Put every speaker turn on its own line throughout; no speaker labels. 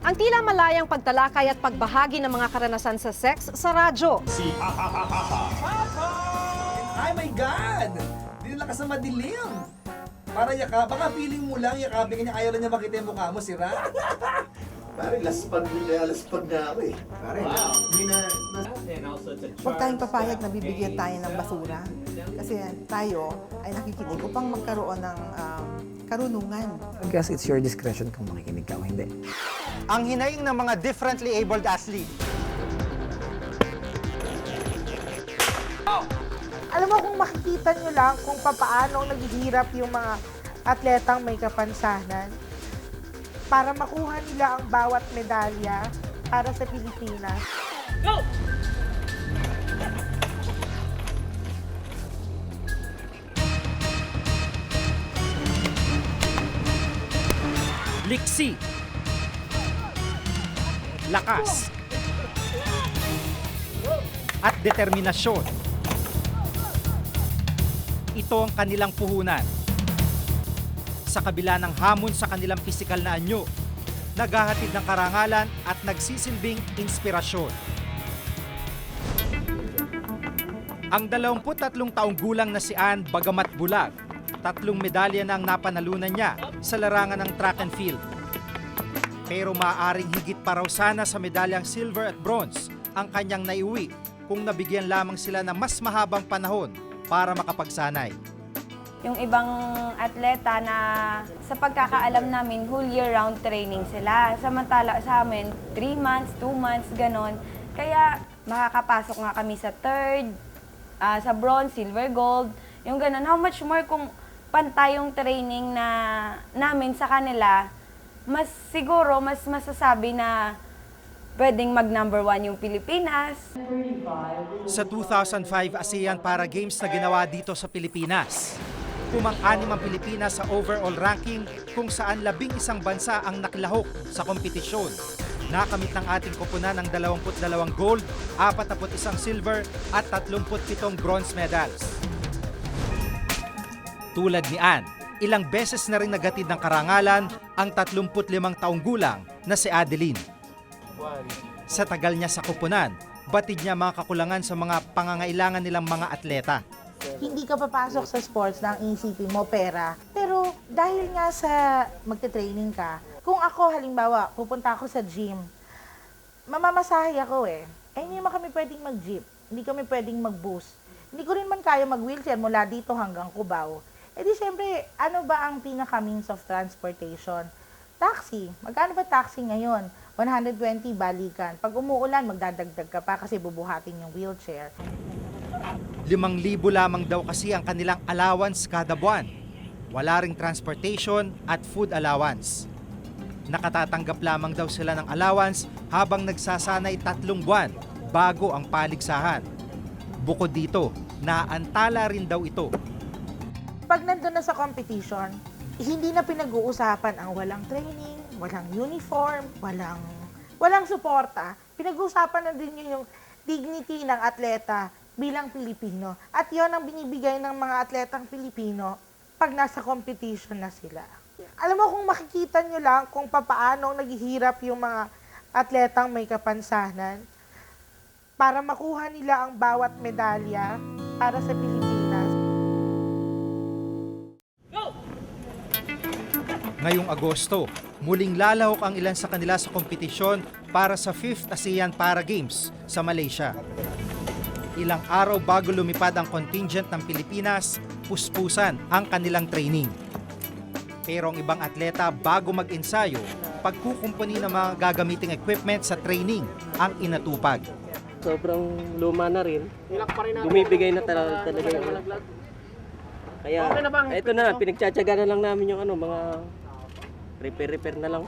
Ang tila malayang pagtalakay at pagbahagi ng mga karanasan sa sex sa radyo.
Ay my God! Hindi lang ka sa madilim. Para baka feeling mo lang, yakapin niya, ayaw lang niya makita yung mukha mo, sira.
Pare, laspag na ako eh. Pare,
Huwag tayong papayag na bibigyan tayo ng basura. Kasi tayo ay nakikinig upang magkaroon ng karunungan.
I guess it's your discretion kung makikinig ka o hindi.
Ang hinaing ng mga differently abled athlete.
Alam mo kung makikita nyo lang kung paano naghihirap yung mga atletang may kapansanan para makuha nila ang bawat medalya para sa Pilipinas.
Liksi, lakas, at determinasyon. Ito ang kanilang puhunan. Sa kabila ng hamon sa kanilang pisikal na anyo, naghahatid ng karangalan at nagsisilbing inspirasyon. Ang 23 taong gulang na si Ann bagamat bulag, 3 medalya na ang napanalunan niya sa larangan ng track and field. Pero maaaring higit pa raw sana sa medalyang silver at bronze ang kanyang naiuwi kung nabigyan lamang sila ng mas mahabang panahon para makapagsanay.
Yung ibang atleta na sa pagkakaalam namin, whole year round training sila. Samantala sa amin, 3 months, 2 months, ganon. Kaya makakapasok nga kami sa third, sa bronze, silver, gold, yung ganon. How much more kung pantay yung training na namin sa kanila, mas siguro, mas masasabi na pwedeng mag-number 1 yung Pilipinas.
Sa 2005 ASEAN Para Games na ginawa dito sa Pilipinas, kumang-anim ang Pilipinas sa overall ranking kung saan 11 bansa ang nakilahok sa kompetisyon. Nakamit ng ating koponan ng 22 gold, 41 silver at 37 bronze medals. Tulad ni Ann, ilang beses na rin nagatid ng karangalan ang 35 taong gulang na si Adeline. Sa tagal niya sa koponan, batid niya mga kakulangan sa mga pangangailangan nilang mga atleta.
Hindi ka papasok sa sports nang isipin mo pera. Pero dahil nga sa magte-training ka, kung ako halimbawa, pupunta ako sa gym, mamamasahe ako eh. Hindi naman kami pwedeng mag-jeep, hindi kami pwedeng mag-bus. Hindi ko rin man kaya mag-wheelchair mula dito hanggang Cubao. Eh di syempre, ano ba ang pinaka-means of transportation? Taxi. Magkano ba taxi ngayon? 120 balikan. Pag umuulan, magdadagdag ka pa kasi bubuhatin yung wheelchair.
5,000 lamang daw kasi ang kanilang allowance kada buwan. Wala ring transportation at food allowance. Nakatatanggap lamang daw sila ng allowance habang nagsasanay 3 buwan bago ang paligsahan. Bukod dito, naantala rin daw ito.
Pag nandun na sa competition, hindi na pinag-uusapan ang walang training, walang uniform, walang suporta. Pinag-uusapan na din yung dignity ng atleta bilang Pilipino. At yon ang binibigay ng mga atletang Pilipino pag nasa competition na sila. Alam mo kung makikita nyo lang kung paano naghihirap yung mga atletang may kapansanan para makuha nila ang bawat medalya para sa Pilipinas.
Ngayong Agosto, muling lalahok ang ilan sa kanila sa kompetisyon para sa 5th ASEAN Para Games sa Malaysia. Ilang araw bago lumipad ang contingent ng Pilipinas, puspusan ang kanilang training. Pero ang ibang atleta bago mag-ensayo, pagkukumpuni ng mga gagamiting equipment sa training ang inatupag.
Sobrang luma na rin. Bumibigay na talaga yung kaya ito na, pinagtsatsaga na lang namin yung mga repair na lang.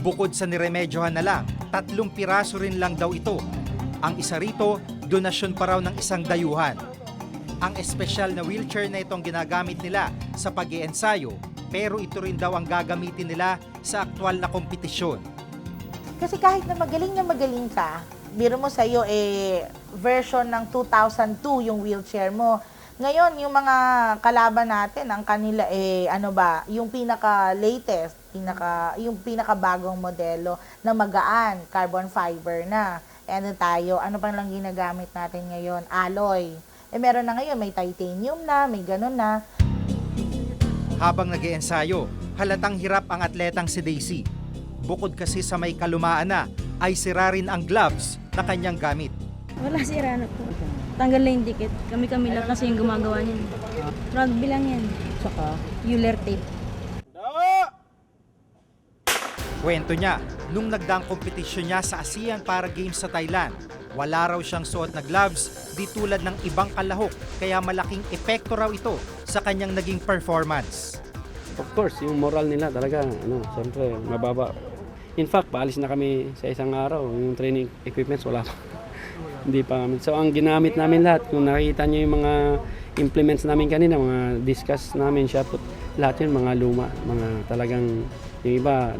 Bukod sa niremedyohan na lang, 3 piraso rin lang daw ito. Ang isa rito, donasyon pa raw ng isang dayuhan. Ang espesyal na wheelchair na itong ginagamit nila sa pag-iensayo, pero ito rin daw ang gagamitin nila sa aktwal na kompetisyon.
Kasi kahit na magaling ka, biro mo sa'yo version ng 2002 yung wheelchair mo. Ngayon, yung mga kalaban natin, ang kanila yung pinaka-latest, yung pinaka-bagong modelo na magaan, carbon fiber na. Tayo, ano pang lang ginagamit natin ngayon? Alloy. Meron na ngayon, may titanium na, may ganun na.
Habang nag-iensayo, halatang hirap ang atletang si Daisy. Bukod kasi sa may kalumaan na, ay sira rin ang gloves na kanyang gamit.
Wala, sira na po. Tanggal na yung dikit. Kami lang kasi yung gumagawa niyan. Rugby lang yan. Saka Euler tape.
Kwento niya, nung nagdaang kompetisyon niya sa ASEAN Para Games sa Thailand, wala raw siyang suot na gloves di tulad ng ibang kalahok, kaya malaking epekto raw ito sa kanyang naging performance.
Of course, yung moral nila talaga, siyempre, mababa. In fact, paalis na kami sa isang araw. Yung training equipments, wala pa. Hindi pa kami. So, ang ginamit namin lahat, kung nakikita nyo yung mga implements namin kanina, mga discuss namin, shot, lahat yun, mga luma, mga talagang, yung iba,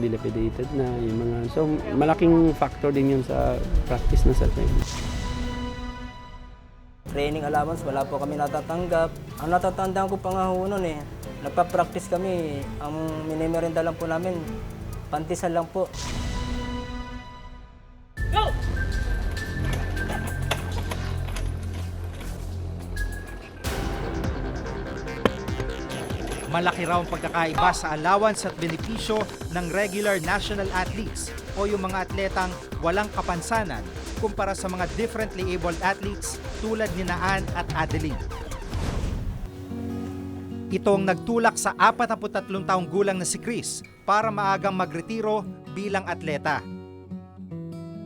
dilapidated na, yung mga, so, malaking factor din yun sa practice na sa training.
Training allowance, wala po kami natatanggap. Ang natatandaan ko pa nga ho nun nagpa-practice kami. Ang minimerenda lang po namin, pantisan lang po.
Malaki raw ang pagkakaiba sa allowance at benepisyo ng regular national athletes o yung mga atletang walang kapansanan kumpara sa mga differently abled athletes tulad ni Ann at Adeline. Itong nagtulak sa 43 taong gulang na si Chris para maagang magretiro bilang atleta.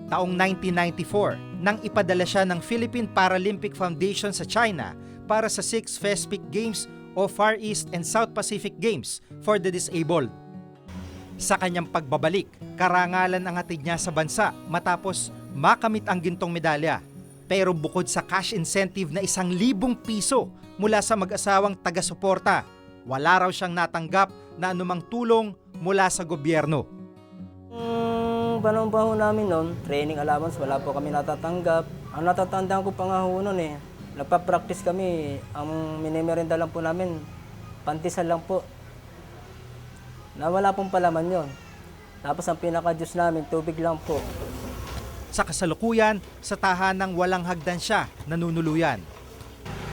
Taong 1994, nang ipadala siya ng Philippine Paralympic Foundation sa China para sa 6 FESPIC Games o Far East and South Pacific Games for the Disabled. Sa kanyang pagbabalik, karangalan ang hatid niya sa bansa matapos makamit ang gintong medalya. Pero bukod sa cash incentive na 1,000 piso mula sa mag-asawang taga-suporta, wala raw siyang natanggap na anumang tulong mula sa gobyerno.
Panahon pa ho namin noon, training allowance, wala po kami natatanggap. Ang natatandaan ko pa nga ho noon nagpa-practice kami, ang minimerenda lang po namin, pantisan lang po. Na wala pong palaman yon. Tapos ang pinaka-juice namin, tubig lang po.
Sa kasalukuyan, sa tahanang walang hagdan siya nanunuluyan.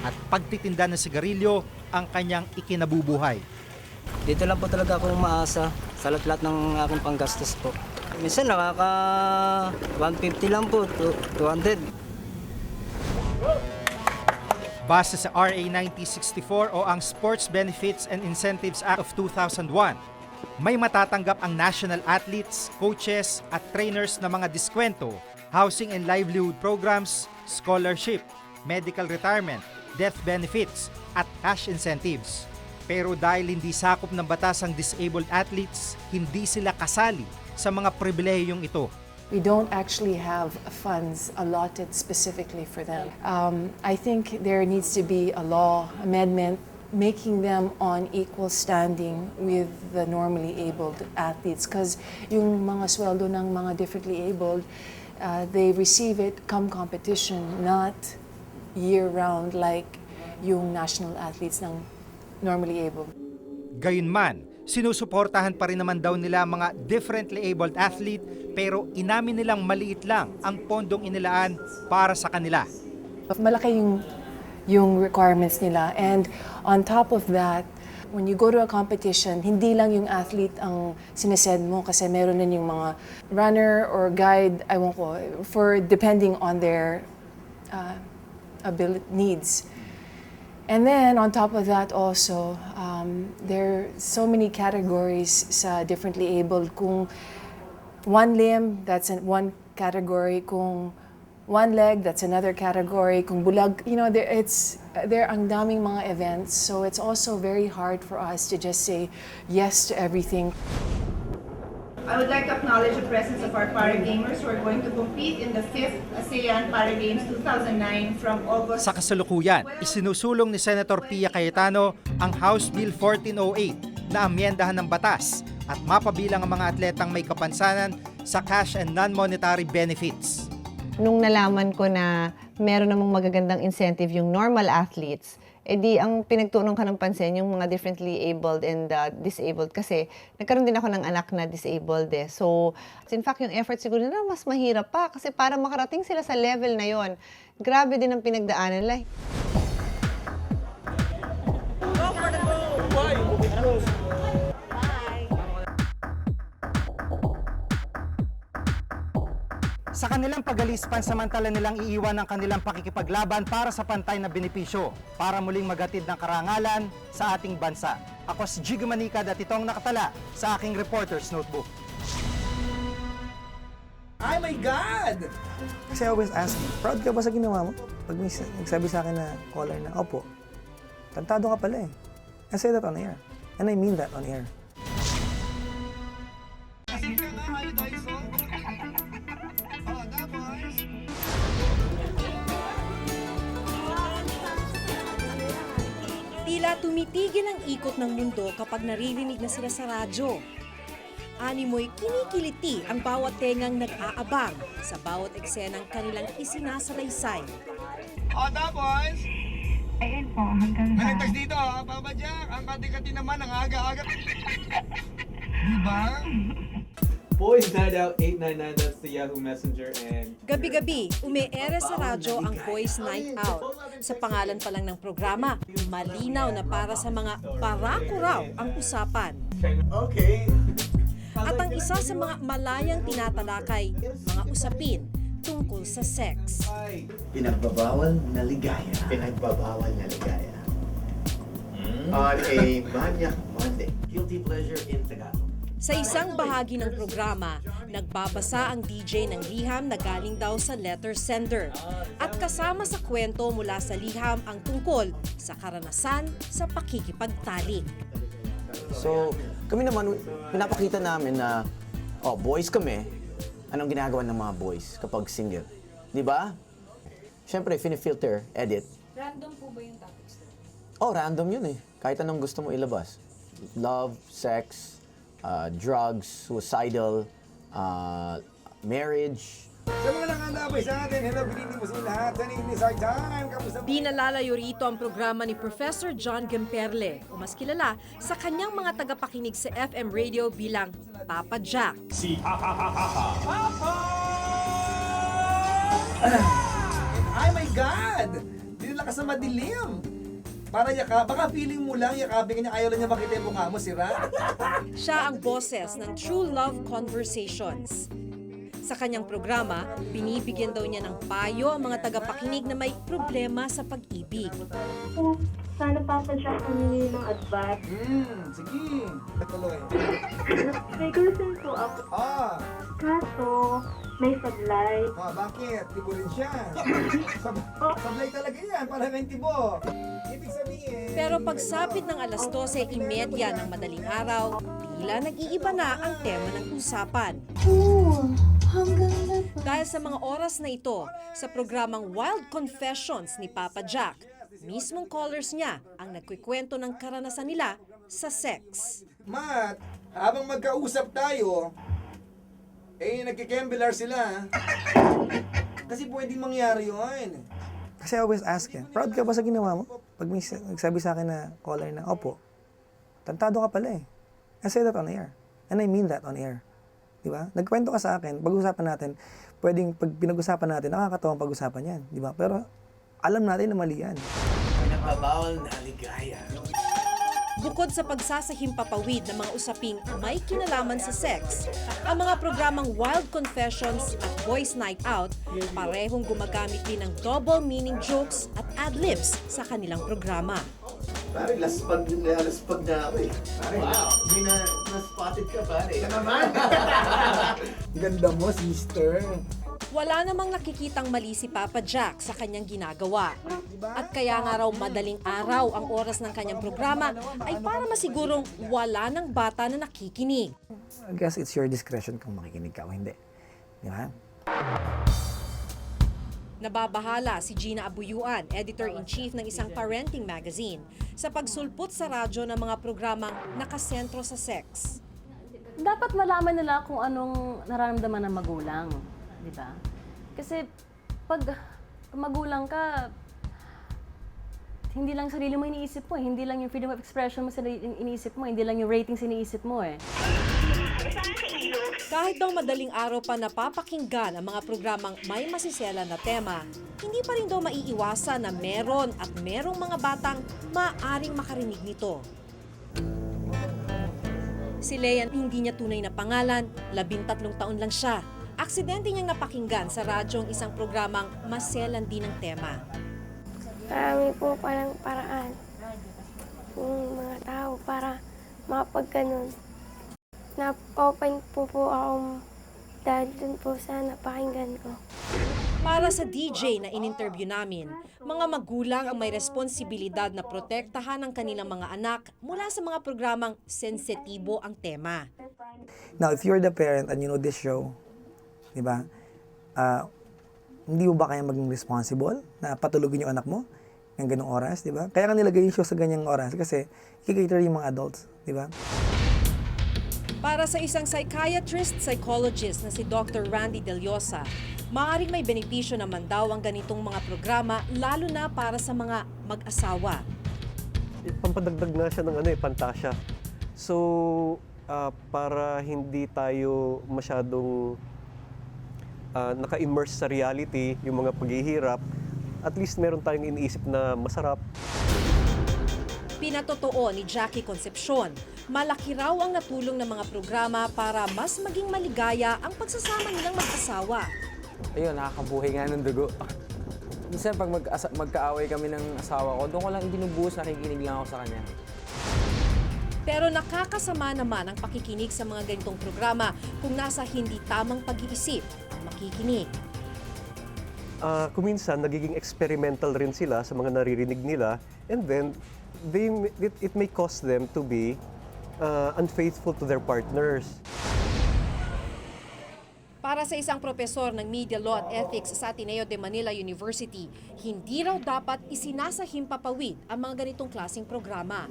At pagtitinda ng sigarilyo ang kanyang ikinabubuhay.
Dito lang po talaga ako umaasa sa lahat ng aking panggastos po. Minsan nakaka 150 lang po, 200.
Base sa RA 9064 o ang Sports Benefits and Incentives Act of 2001, may matatanggap ang national athletes, coaches at trainers na mga diskwento, housing and livelihood programs, scholarship, medical retirement, death benefits at cash incentives. Pero dahil hindi sakop ng batas ang disabled athletes, hindi sila kasali sa mga pribilehiyong ito.
We don't actually have funds allotted specifically for them. I think there needs to be a law amendment making them on equal standing with the normally abled athletes, because yung mga sweldo ng mga differently abled, they receive it come competition, not year-round like yung national athletes ng normally able.
Gayunman, sinusuportahan pa rin naman daw nila mga differently abled athlete, pero inamin nilang maliit lang ang pondong inilaan para sa kanila.
Malaki yung requirements nila, and on top of that, when you go to a competition, hindi lang yung athlete ang sinesend mo kasi meron din yung mga runner or guide, for depending on their ability needs. And then on top of that also, there are so many categories sa differently abled. Kung one limb, that's one category. Kung one leg, that's another category. Kung bulag, there ang daming mga events. So it's also very hard for us to just say yes to everything.
I would like to acknowledge the presence of our para-gamers who are going to compete in the 5th ASEAN Para Games 2009 from August.
Sa kasalukuyan, isinusulong ni Senator Pia Cayetano ang House Bill 1408 na amyendahan ng batas at mapabilang ang mga atletang may kapansanan sa cash and non-monetary benefits.
Nung nalaman ko na meron namang magagandang incentive yung normal athletes, di ang pinagtuunan ka ng pansin yung mga differently abled and disabled kasi nagkaroon din ako ng anak na disabled So, in fact, yung effort siguro na mas mahirap pa kasi para makarating sila sa level na yon, grabe din ang pinagdaanan nila.
Sa kanilang pag-alis, pansamantala nilang iiwan ang kanilang pakikipaglaban para sa pantay na benepisyo, para muling maghatid ng karangalan sa ating bansa. Ako si Jigo Manicad at ito ang nakatala sa aking Reporter's Notebook.
Oh my God!
Kasi I always ask, proud ka ba sa ginawa mo? Pag may nagsabi sa akin na caller na, opo, tantado ka pala eh. I say that on air. And I mean that on air.
Tila tumitigil ang ikot ng mundo kapag naririnig na sila sa radyo. Animoy kinikiliti ang bawat tengang nag-aabang sa bawat eksenang kanilang isinasalaysay.
Oda, boys! Ayun po, hanggang sa... Nagtas dito, Papa Jack. Ang kati-kati naman, ang aga-aga. Diba?
Boys Night Out 899, that's the Yahoo Messenger, and...
Gabi-gabi, ume-ere sa radyo ang Boys Night Out. Sa pangalan pa lang ng programa, malinaw na para sa mga barako raw ang usapan.
Okay.
At ang isa sa mga malayang tinatalakay, mga usapin tungkol sa sex.
Pinagbabawal na ligaya. Pinagbabawal na ligaya. On a Manyak Monday. Guilty pleasure in Tagalog.
Sa isang bahagi ng programa, nagbabasa ang DJ ng liham na galing daw sa letter sender. At kasama sa kwento mula sa liham ang tungkol sa karanasan sa pakikipagtalik.
So, kami naman, pinapakita namin na, boys kami, anong ginagawa ng mga boys kapag single. Di ba? Siyempre, filter, edit.
Random po ba yung topics?
Random yun eh. Kahit anong gusto mo ilabas. Love, sex, drugs, suicidal, marriage.
Sa mga nakandabay sa atin, hello, pinili mo sa lahat. This is our time. Kamusta po?
Di nalalayo rito ang programa ni Professor John Gemperle, o mas kilala sa kanyang mga tagapakinig sa FM radio bilang Papa Jack.
Si Papa! Oh my God! Dinala ka sa madilim. Para baka feeling mo lang, yakapin niya, ayaw lang niya makita yung mukha mo, sira.
Siya ang boses ng True Love Conversations. Sa kanyang programa, binibigyan daw niya ng payo ang mga tagapakinig na may problema sa pag-ibig.
Sana Papa Jack humingi ng advice.
Sige. Tuloy.
May girlfriend po ako. Kaso, may sablay.
Bakit? Tibo rin siya. Sablay talaga yan, para may tibo. Ibig sabihin...
Pero pagsapit ng alas 12:30 ng madaling araw, tila nag-iiba na ang tema ng usapan. Dahil sa mga oras na ito, sa programang Wild Confessions ni Papa Jack, mismong callers niya ang nagkikwento ng karanasan nila sa sex.
Matt, habang magkausap tayo, nagkikembelar sila. Kasi pwedeng mangyari yun.
Kasi I always ask, proud ka ba sa ginawa mo? Pag may nagsabi sa akin na caller na, opo, tantado ka pala eh. I say that on air. And I mean that on air. Di ba? Nagkwento ka sa akin, pag-usapan natin, pwedeng pag pinag-usapan natin, nakakatawang pag-usapan yan. Di ba? Pero alam natin na mali yan.
Pinagbabawal na ligaya.
Bukod sa pagsasahim papawid ng mga usaping may kinalaman sa sex, ang mga programang Wild Confessions at Boys Night Out parehong gumagamit din ng double meaning jokes at ad-libs sa kanilang programa.
Pare, laspag na ako eh. Pare, may na-spotted ka pare. Yan naman!
Ganda mo, sister.
Wala namang nakikitang mali si Papa Jack sa kanyang ginagawa. At kaya nga raw madaling araw ang oras ng kanyang programa ay para masigurong wala ng bata na nakikinig.
I guess it's your discretion kung makikinig ka o hindi. Di ba?
Nababahala si Gina Abuyuan, editor-in-chief ng isang parenting magazine, sa pagsulpot sa radyo ng mga programang nakasentro sa sex.
Dapat malaman nila kung anong nararamdaman ng magulang, di ba? Kasi pag magulang ka, hindi lang sarili mo iniisip mo, hindi lang yung freedom of expression mo iniisip mo, hindi lang yung ratings iniisip mo eh.
Kahit daw madaling araw pa napapakinggan ang mga programang may masisela na tema, hindi pa rin daw maiiwasan na meron at merong mga batang maaaring makarinig nito. Si Leia, hindi niya tunay na pangalan, 13 taon lang siya. Aksidente niyang napakinggan sa radyo ang isang programang maselan din ng tema.
Marami po palang paraan yung mga tao para mapagganon. Na-open po akong dahil dun po sa napakinggan ko.
Para sa DJ na in-interview namin, mga magulang ang may responsibilidad na protektahan ang kanilang mga anak mula sa mga programang sensitibo ang tema.
Now, if you're the parent and you know this show, di ba, hindi mo ba kaya maging responsible na patulugin yung anak mo ng ganong oras, di ba? Kaya ka nilagay yung show sa ganyang oras kasi i-cater yung mga adults, di ba?
Para sa isang psychiatrist-psychologist na si Dr. Randy Del Llosa, maaaring may benepisyo naman daw ang ganitong mga programa lalo na para sa mga mag-asawa.
Pampadagdag na siya ng pantasya. So, para hindi tayo masyadong naka-immerse sa reality, yung mga paghihirap, at least meron tayong iniisip na masarap.
Pinatotoo ni Jackie Concepcion, malaki raw ang natulong ng mga programa para mas maging maligaya ang pagsasama nilang mag-asawa.
Ayun, nakakabuhay nga ng dugo. Minsan pag magkaaway kami ng asawa ko, doon ko lang binubuhos, nakikinig lang ako sa kanya.
Pero nakakasama naman ang pakikinig sa mga ganitong programa kung nasa hindi tamang pag-iisip ang makikinig.
Kuminsan, nagiging experimental rin sila sa mga naririnig nila, and then it may cause them to be unfaithful to their partners.
Para sa isang profesor ng Media Law at Ethics sa Ateneo de Manila University, hindi raw dapat isinasahimpapawid ang mga ganitong klaseng programa.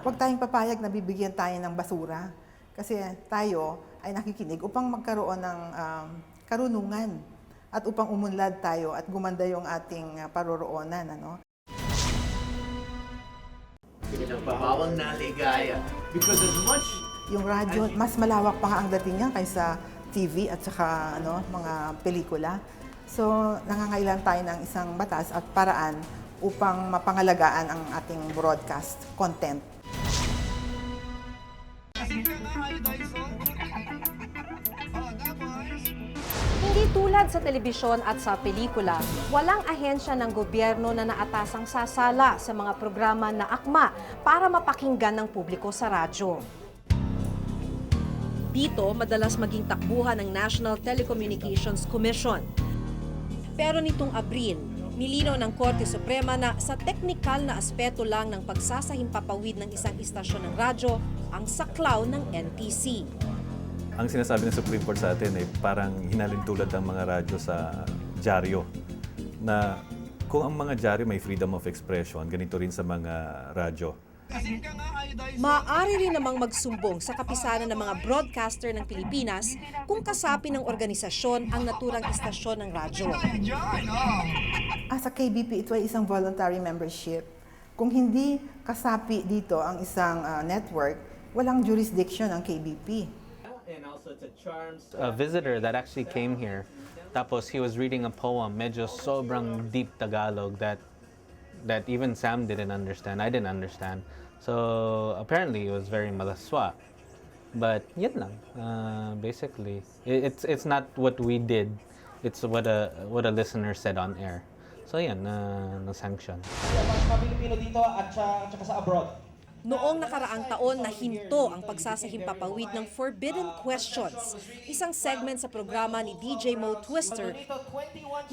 Huwag tayong papayag na bibigyan tayo ng basura kasi tayo ay nakikinig upang magkaroon ng karunungan at upang umunlad tayo at gumanda yung ating paroroonan.
Pinagbabawal na ligaya. Because as much...
Yung radyo, mas malawak pa nga ang dating niya kaysa TV at saka mga pelikula. So, nangangailangan tayo ng isang batas at paraan upang mapangalagaan ang ating broadcast content.
Hindi tulad sa telebisyon at sa pelikula, walang ahensya ng gobyerno na naatasang sasala sa mga programa na akma para mapakinggan ng publiko sa radyo.
Dito, madalas maging takbuhan ng National Telecommunications Commission. Pero nitong Abril, nilinaw ng Korte Suprema na sa teknikal na aspeto lang ng pagsasahimpapawid ng isang istasyon ng radyo ang saklaw ng NTC.
Ang sinasabi ng Supreme Court sa atin ay parang hinalintulad ng mga radyo sa dyaryo. Na kung ang mga dyaryo may freedom of expression, ganito rin sa mga radyo.
Maaari rin namang magsumbong sa kapisanan ng mga broadcaster ng Pilipinas kung kasapi ng organisasyon ang naturang istasyon ng radyo.
Sa KBP, ito ay isang voluntary membership. Kung hindi kasapi dito ang isang network, walang jurisdiction ang KBP.
A visitor that actually came here, tapos he was reading a poem, medyo sobrang deep Tagalog that even Sam didn't understand. I didn't understand. So apparently it was very malaswa. But yun lang. Basically, it's not what we did. It's what a listener said on air. So yan, na-sanction.
Pilipino dito at saka sa abroad.
Noong nakaraang taon, nahinto ang pagsasahimpapawid ng Forbidden Questions, isang segment sa programa ni DJ Mo Twister.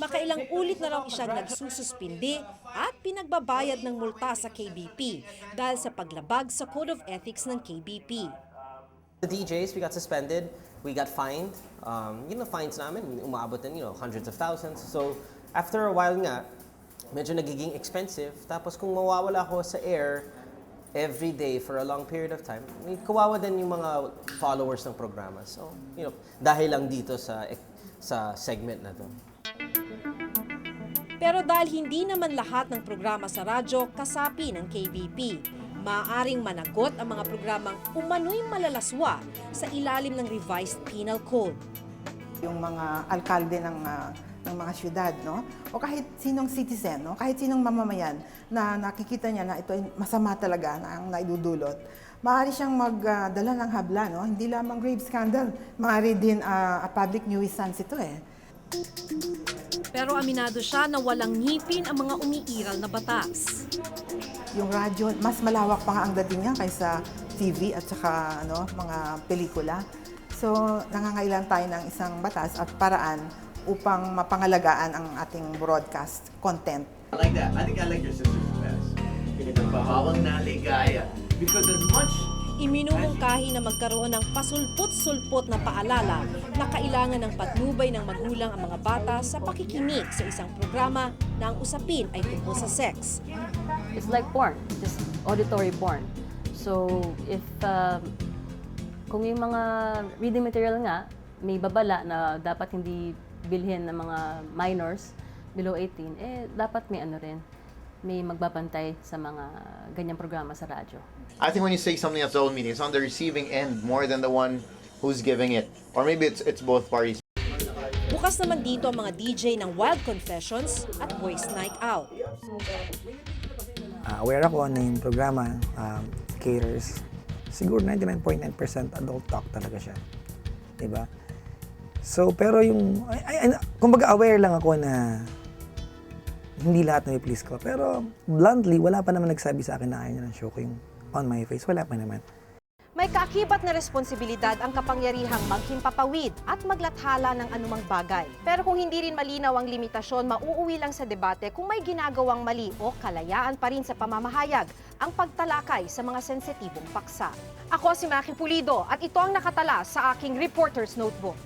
Makailang ulit na raw siyang nagsususpindi at pinagbabayad ng multa sa KBP dahil sa paglabag sa Code of Ethics ng KBP.
The DJs, we got suspended, we got fined. Fines namin, umabot ng hundreds of thousands. So after a while nga, medyo nagiging expensive. Tapos kung mawawala ako sa air, every day for a long period of time, kawawa din yung mga followers ng programa. So, dahil lang dito sa segment na to.
Pero dahil hindi naman lahat ng programa sa radyo kasapi ng KBP, maaaring managot ang mga programang umano'y malalaswa sa ilalim ng revised penal code.
Yung mga alkalde ng mga syudad, no? O kahit sinong citizen, no? Kahit sinong mamamayan na nakikita niya na ito ay masama talaga na ang naidudulot, maaari siyang magdala ng habla, no? Hindi lamang grave scandal, maaari din a public nuisance ito eh.
Pero aminado siya na walang ngipin ang mga umiiral na batas.
Yung radyo, mas malawak pa nga ang dating niya kaysa TV at saka mga pelikula. So, nangangailangan tayo ng isang batas at paraan upang mapangalagaan ang ating broadcast content.
I like that. I think I like your sister's best. Pinagbabawal na ligaya. Because as much
Iminumungkahi na magkaroon ng pasulpot-sulpot na paalala na kailangan ng patnubay ng magulang ang mga bata sa pakikinig sa isang programa na ang usapin ay tungkol sa sex.
It's like porn, just auditory porn. So, if kung yung mga reading material nga, may babala na dapat hindi bilhin ng mga minors below 18, dapat may rin, may magbabantay sa mga ganyang programa sa radyo.
I think when you say something that's old media, it's on the receiving end more than the one who's giving it. Or maybe it's both parties.
Bukas naman dito ang mga DJ ng Wild Confessions at Boys Night Out.
Aware ako na yung programa caters. Siguro 99.9% adult talk talaga siya. Diba? So, pero yung, kumbaga aware lang ako na hindi lahat na i-please ko. Pero bluntly, wala pa naman nagsabi sa akin na ayaw niya ng show ko yung on my face. Wala pa naman.
May kaakibat na responsibilidad ang kapangyarihang maghimpapawid at maglathala ng anumang bagay. Pero kung hindi rin malinaw ang limitasyon, mauuwi lang sa debate kung may ginagawang mali o kalayaan pa rin sa pamamahayag ang pagtalakay sa mga sensitibong paksa. Ako si Maki Pulido at ito ang nakatala sa aking Reporter's Notebook.